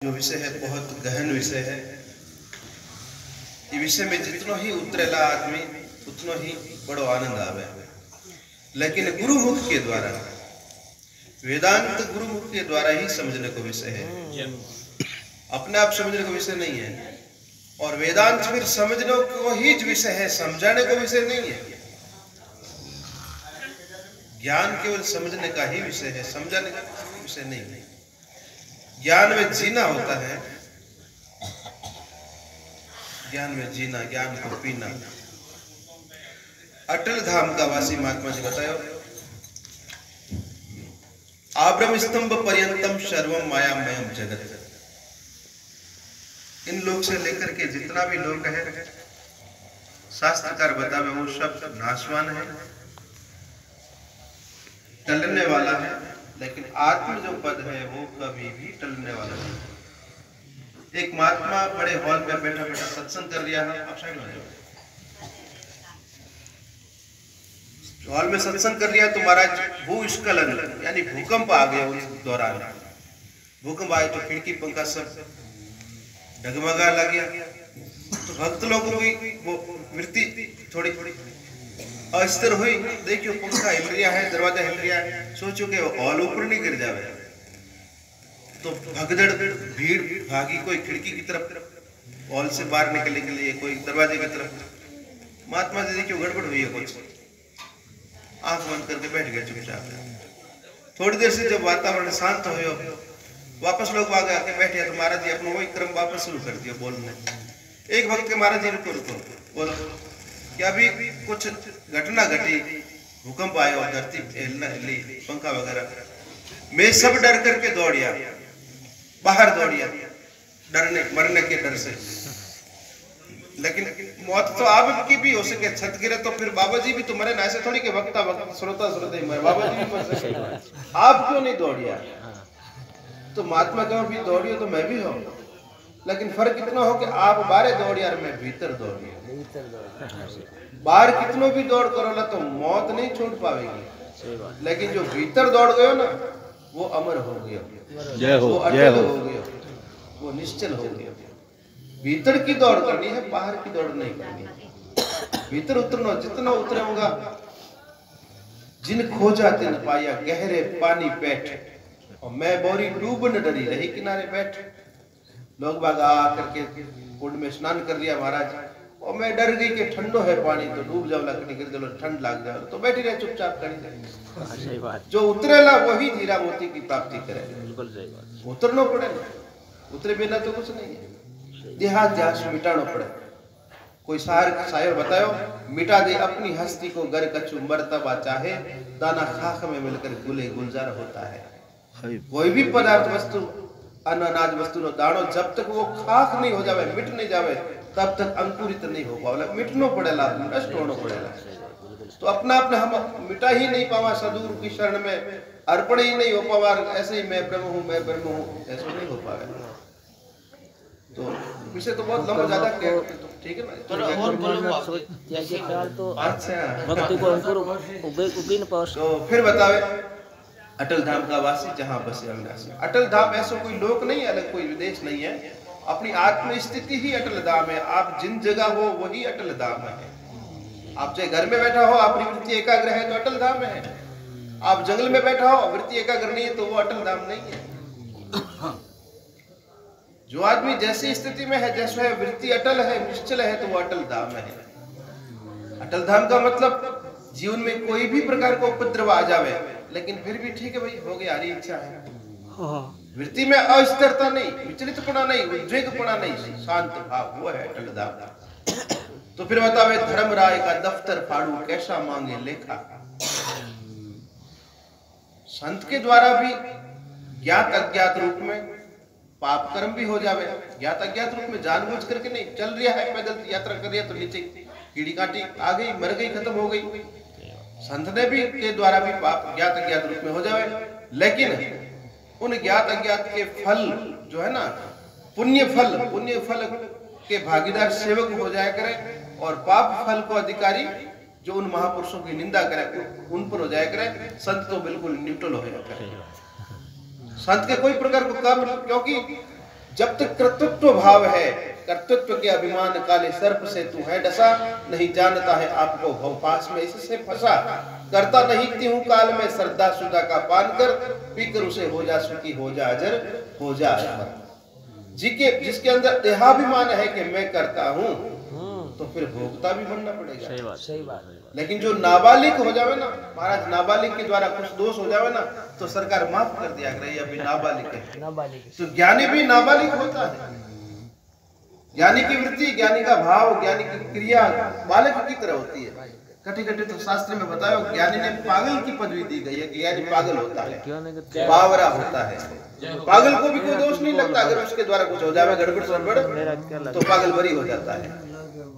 जो विषय है बहुत गहन विषय है। ये विषय में जितना ही उतरेला आदमी उतना ही बड़ो आनंद आवे। लेकिन गुरुमुख के द्वारा, वेदांत गुरुमुख के द्वारा ही समझने को विषय है, अपने आप समझने को विषय नहीं है। और वेदांत फिर समझने को ही विषय है, समझाने को विषय नहीं है। ज्ञान केवल समझने का ही विषय है, समझाने का विषय नहीं है। ज्ञान में जीना होता है, ज्ञान में जीना, ज्ञान को पीना। अटल धाम का वासी महात्मा जी बतायो, आब्रह्म स्तंभ पर्यंतम सर्वम मायामयम जगत। इन लोग से लेकर के जितना भी लोग है, शास्त्रकार बतावे वो सब नाशवान है, टलने वाला है। लेकिन आत्म जो पद है वो कभी भी टलने वाला नहीं। एक महात्मा बड़े हॉल में बैठा बैठा सत्संग कर रहा है, आप साइड में हॉल में सत्संग कर लिया तो महाराज भूस्खलन यानी भूकंप आ गया। उस दौरान भूकंप आया तो खिड़की पंखा सब डगमगा लग गया। तो भक्त लोगों की वो वृत्ति थोड़ी थोड़ी अस्थिर हुई। देखियो पंखा हिल रहा है, दरवाजा हिल रहा है, सोचो कि हॉल ऊपर नहीं गिर जावे। तो भगदड़ भीड़ भागी, कोई खिड़की की तरफ हॉल से बाहर निकलने के लिए, कोई दरवाजे की तरफ। महात्मा जी देखियो गड़बड़ हुई है कुछ, आंख बंद करके बैठ गए चुपचाप। थोड़ी देर से जब वातावरण शांत हो, वापस लोग आगे आके बैठे तो महाराज जी अपना वही क्रम वापस शुरू कर दिया बोलने। एक भक्त के महाराज जी रुको रुको बोलो, क्या अभी कुछ घटना घटी, भूकंप आया और धरती हिलना हिली, पंखा वगैरह। मैं सब डर करके दौड़िया, बाहर दौड़िया, डरने मरने के डर से। लेकिन मौत तो आप की भी हो सके, छत गिरे तो फिर बाबा जी भी तो मरे ना। ऐसे थोड़ी के वक्ता वक्त श्रोता श्रोता मरे, बाबा जी भी मर सके। आप क्यों नहीं दौड़िया? तो महात्मा क्यों भी दौड़ियो तो मैं भी हूं। लेकिन फर्क इतना हो कि आप बाहर दौड़िया और मैं भीतर दौड़िया। बाहर कितनो भी दौड़ करो ना तो मौत नहीं छूट पाएगी। लेकिन जो भीतर दौड़ गयो ना वो अमर हो गया, वो अटल हो गया, वो निश्चल हो गया। भीतर की दौड़ करनी है, बाहर की दौड़ नहीं करनी। भीतर उतरना, जितना उतरूंगा जिन खोजा तिन पाया, गहरे पानी बैठ और मैं बोरी डूब न डरी रही किनारे बैठ। लोग बाग आ करके कुंड में स्नान कर लिया महाराज, और मैं डर गई कि ठंडो है पानी तो डूब जाओ, लकड़ी गिर जाओ, ठंड लग जाओ, तो बैठी रहे चुपचाप करी। सही बात। जो उतरेला वही हीरा मोती की प्राप्ति करे। बिल्कुल सही बात। उतरना पड़ेगा, उतरे बिना तो कुछ नहीं है। देहाध्यास मिटाना पड़े। कोई शायर बतायो, मिटा दे अपनी हस्ती को गर कछु मरतबा चाहे, दाना खाक में मिलकर गुले गुलजार होता है। कोई भी पदार्थ वस्तु, अन्न अनाज वस्तु नो दाणो जब तक वो खाक नहीं हो जावे, मिट नहीं जावे, तब तक अंकुरित नहीं हो पावे। मिटनो पड़ेला, नष्ट होना पड़ेला। तो अपना अपने हम मिटा ही नहीं पावा, सदगुरु की शरण में अर्पण ही नहीं हो पावा। ऐसे ही मैं ब्रह्म हूँ, मैं ब्रह्म हूँ, ऐसे नहीं हो पावे। तो विषय तो बहुत लंबा ज्यादा ठीक है ना। और बोलो तो अच्छा भक्ति को अंकुर उगी न पास। तो फिर बतावे अटल धाम का वासी जहाँ बसे अविनाशी। अटल धाम ऐसा कोई लोक नहीं है, अलग कोई विदेश नहीं है। अपनी आत्म स्थिति ही अटल धाम है। आप जिन जगह हो वही अटल धाम है। आप चाहे घर में बैठा हो, आपकी वृत्ति एकाग्र है तो अटल धाम है। आप जंगल में बैठा हो, वृत्ति एकाग्र नहीं है तो वो अटल धाम नहीं है। जो आदमी जैसी स्थिति में है, जैसे है, वृत्ति अटल है, निश्चल है, तो वो अटल धाम है। अटल धाम का मतलब जीवन में कोई भी प्रकार का उपद्रव आ जावे, लेकिन फिर भी ठीक है भाई, हो गया, हरी इच्छा है। वृत्ति में अस्थिरता नहीं, विचलितपना नहीं, उद्वेगपना नहीं, शांत भाव, वो है अटल धाम। तो फिर बतावे धर्मराय का दफ्तर फाड़ू कैसा मांगे लेखा। संत के द्वारा भी ज्ञात अज्ञात रूप में पाप कर्म भी हो जावे। ज्ञात अज्ञात रूप में जानबूझ करके नहीं, चल रहा है पैदल यात्रा कर रहा तो नीचे कीड़ी काटी आ गई, मर गई, खत्म हो गई। संत ने भी के द्वारा भी पाप ज्ञात अज्ञात रूप में हो जावे। लेकिन उन ज्ञात अज्ञात के फल जो है ना, पुण्य फल के भागीदार सेवक हो जाया करे, और पाप फल को अधिकारी जो उन महापुरुषों की निंदा करे उन पर हो जाया करे। संत तो बिल्कुल न्यूट्रल हो जाया करे। संत के कोई प्रकार को काम, क्योंकि जब तक कर्तृत्व भाव है, कर्तृत्व के अभिमान काले सर्प से तू है डसा, नहीं जानता है आपको भवपास में इससे फंसा, करता नहीं त्यों काल में श्रद्धा सुधा का पान कर, पीकर उसे हो जा सुखी हो जा अजर हो जा अमर। जिसके अंदर देहाभिमान है कि मैं करता हूँ, तो फिर भोक्ता भी बनना पड़ेगा। सही बात। लेकिन जो नाबालिग हो जावे ना महाराज, नाबालिग के द्वारा कुछ दोष हो जावे ना तो सरकार माफ कर दिया करे, अभी नाबालिग है। तो ज्ञानी भी नाबालिग होता है। ज्ञानी की वृत्ति, ज्ञानी का भाव, ज्ञानी की क्रिया बालक की तरह होती है। कटी कटी तो शास्त्र में बताया, ज्ञानी ने पागल की पदवी दी गई है। ज्ञानी पागल होता है, बावरा होता है। पागल को भी कोई दोष नहीं लगता, अगर उसके द्वारा कुछ हो जाए गड़बड़ सड़बड़ तो पागल बरी हो जाता है,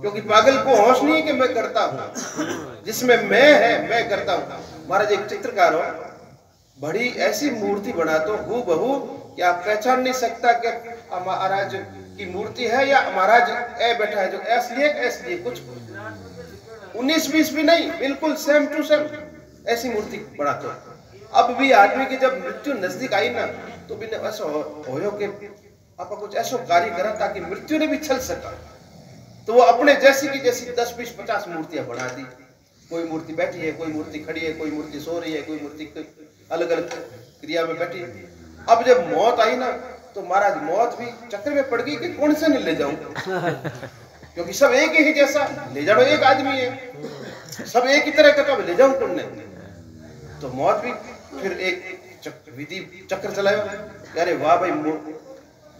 क्योंकि पागल को होश नहीं है कि मैं करता हूँ। जिसमें मैं है, मैं करता हूँ। महाराज एक चित्रकार हो, बड़ी ऐसी मूर्ति बनाते हो हूबहू कि आप पहचान नहीं सकता कि महाराज की मूर्ति है या महाराज ए बैठा है, जो ऐसी कुछ 19-20 भी नहीं, बिल्कुल सेम टू सेम ऐसी मूर्ति बनाते हो। अब भी आदमी की जब मृत्यु नजदीक आई ना, तो भी ऐसा हो कि आप कुछ ऐसा कार्य करा ताकि मृत्यु ने भी छल सका, तो वो अपने जैसी की जैसी 10, 20, 50 मूर्तियां बना दी। कोई मूर्ति बैठी है, कोई मूर्ति खड़ी है, कोई मूर्ति सो रही है, कोई मूर्ति अलग अलग क्रिया में बैठी। अब जब मौत आई ना, तो महाराज मौत भी चक्कर में पड़ गई कि कौन से ले जाऊं, क्योंकि सब एक ही जैसा, ले जाओ एक आदमी है, सब एक ही तरह का, तो ले जाऊं कौन ने। तो मौत भी फिर एक विधि चक्र चलाया। अरे वाह भाई,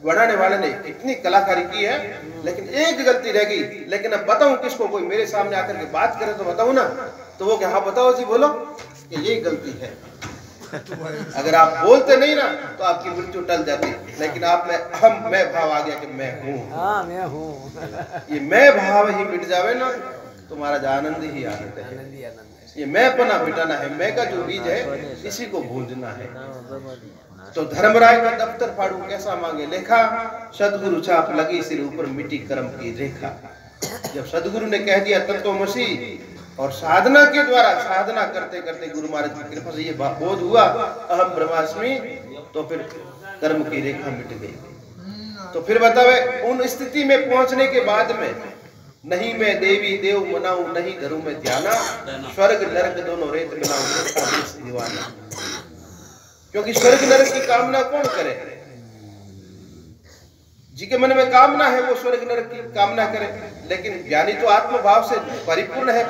बनाने वाले ने इतनी कलाकारी की है, लेकिन एक गलती रह गई। लेकिन अब बताऊं किसको, कोई मेरे सामने आकर के बात करे तो बताऊं ना, तो वो क्या, हाँ बताओ जी बोलो कि ये गलती है। अगर आप बोलते नहीं ना तो आपकी मृत्यु टल जाती, लेकिन आप में मैं भाव आ गया कि मैं हूँ, ये मैं भाव ही मिट जावे ना तो महाराज आनंद ही आनंद है। ये मैं पना मिटाना है, मैं का जो बीज है इसी को भूंजना है। तो धर्मराय का दफ्तर फाड़ू कैसा मांगे लेखा, सदगुरु छाप लगी सिर ऊपर मिट्टी कर्म की रेखा। जब सदगुरु ने कह दिया तत्वमसी, और साधना के द्वारा, साधना करते करते गुरु महाराज की कृपा से ये बोध हुआ अहम ब्रह्मास्मि, तो फिर कर्म की रेखा मिट गई। तो फिर बतावे उन स्थिति में पहुंचने के बाद में, नहीं मैं देवी देव मनाऊं, नहीं धरूं मैं ध्याना, स्वर्ग नरक दोनों रेत मिलाऊं दीवाना। क्योंकि स्वर्ग नरक की कामना कौन करे, जी के मन में कामना है वो स्वर्ग नरक की कामना करे। लेकिन ज्ञानी तो आत्म भाव से परिपूर्ण है,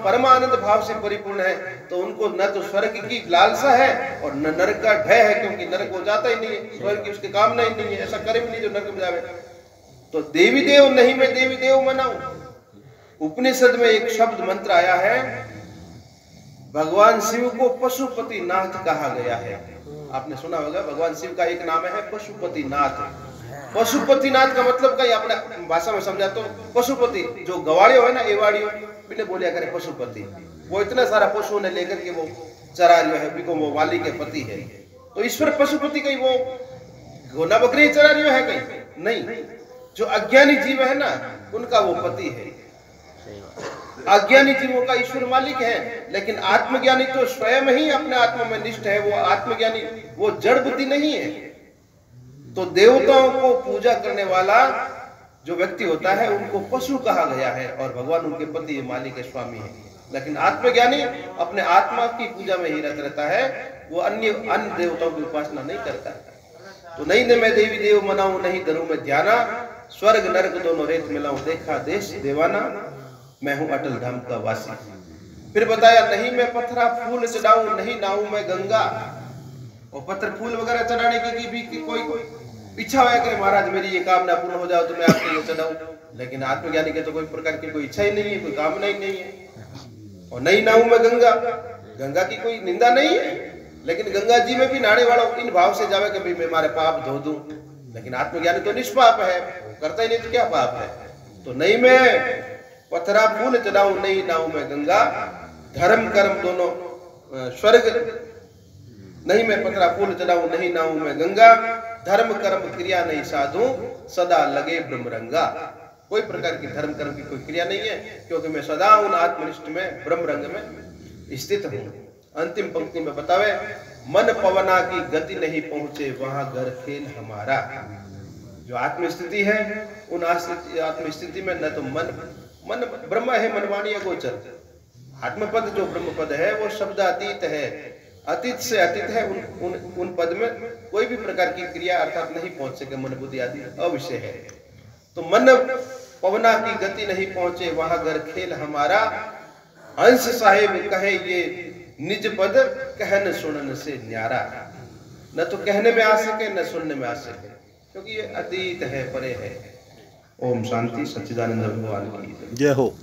परमानंद भाव से परिपूर्ण है, तो उनको न तो स्वर्ग की लालसा है और न नरक का भय है, क्योंकि नरक वो जाता ही नहीं है, स्वर्ग की उसकी कामना ही नहीं है, ऐसा करे भी नहीं जो नरक में जावे। तो देवी देव नहीं मैं देवी देव मनाऊं। उपनिषद में एक शब्द मंत्र आया है, भगवान शिव को पशुपति नाथ कहा गया है। आपने सुना होगा, भगवान शिव का एक नाम है पशुपति नाथ। पशुपति नाथ का मतलब कहीं अपने भाषा में समझा तो पशुपति, जो गवाड़ियों है ना, एवाड़ियों बिना बोलिया करे पशुपति, वो इतना सारा पशुओं ने लेकर के वो चरा रही है, बिको वो वाली के पति है। तो ईश्वर पशुपति कहीं वो घोड़ा बकरी चरा रही है कहीं नहीं, जो अज्ञानी जीव है ना उनका वो पति है। अज्ञानी जीवों का ईश्वर मालिक है, लेकिन आत्मज्ञानी तो स्वयं ही अपने आत्मा में निष्ठ है। वो आत्मज्ञानी वो जड़ बुद्धि नहीं है। तो देवताओं को पूजा करने वाला जो व्यक्ति होता है उनको पशु कहा गया है, और भगवान उनके पति मालिक है, स्वामी है। लेकिन आत्मज्ञानी अपने आत्मा की पूजा में ही रत रहता है, वो अन्य देवताओं की उपासना नहीं करता। तो नहीं न मैं देवी देव मनाऊं, नहीं धरूं मैं ध्याना, स्वर्ग नरक दोनों रेत मिलाऊं, देखा देश देवाना, मैं हूं अटल धाम का वासी। फिर बताया नहीं मैं पत्थरा फूल चढ़ाऊं, नहीं नाऊं मैं गंगा। और पत्थर फूल वगैरह चढ़ाने की भी कोई इच्छा है कि महाराज मेरी ये कामना पूर्ण हो जाओ तो मैं आपके लिए चढ़ाऊं, लेकिन आत्मज्ञानी के तो कोई प्रकार की कोई इच्छा ही नहीं है, कोई कामना ही नहीं है। और नहीं नाऊं मैं गंगा, गंगा की कोई निंदा नहीं है, लेकिन गंगा जी में भी नहाने वाला इन भाव से जावे कि भाई मैं हमारे पाप धो दूं। लेकिन आत्मज्ञानी तो निष्पाप है, करता ही नहीं तो क्या पाप है। तो नहीं मैं पत्थरा फूल चढ़ाऊं, नहीं नाऊं मैं गंगा, धर्म कर्म दोनों स्वर्ग। नहीं मैं पत्थरा फूल चढ़ाऊं, नहीं नाऊं मैं गंगा, धर्म कर्म क्रिया नहीं साधू, सदा लगे ब्रह्मरंगा। कोई प्रकार की धर्म कर्म की कोई क्रिया नहीं है, क्योंकि मैं सदा उन आत्मनिष्ठ में ब्रह्म रंग में स्थित हूँ। अंतिम पंक्ति में बतावे, मन पवना की गति नहीं पहुंचे, वहां घर खेल हमारा। जो आत्मस्थिति है, उन आत्मस्थिति में न तो मन ब्रह्म है, मनवाणी अगोचर। आत्मपद जो ब्रह्म पद है वो शब्द अतीत है, अतीत से अतीत है। उन पद में कोई भी प्रकार की क्रिया अर्थात नहीं पहुंच सके, मन बुद्धि आदि अविषय है। तो मन पवना की गति नहीं पहुंचे, वहां घर खेल हमारा। हंस साहिब कहे ये निज पद, कहन सुनन से न्यारा। न तो कहने में आ सके न सुनने में आ सके, क्योंकि ये अतीत है, परे है। ओम शांति। सच्चिदानंद भगवान की जय हो।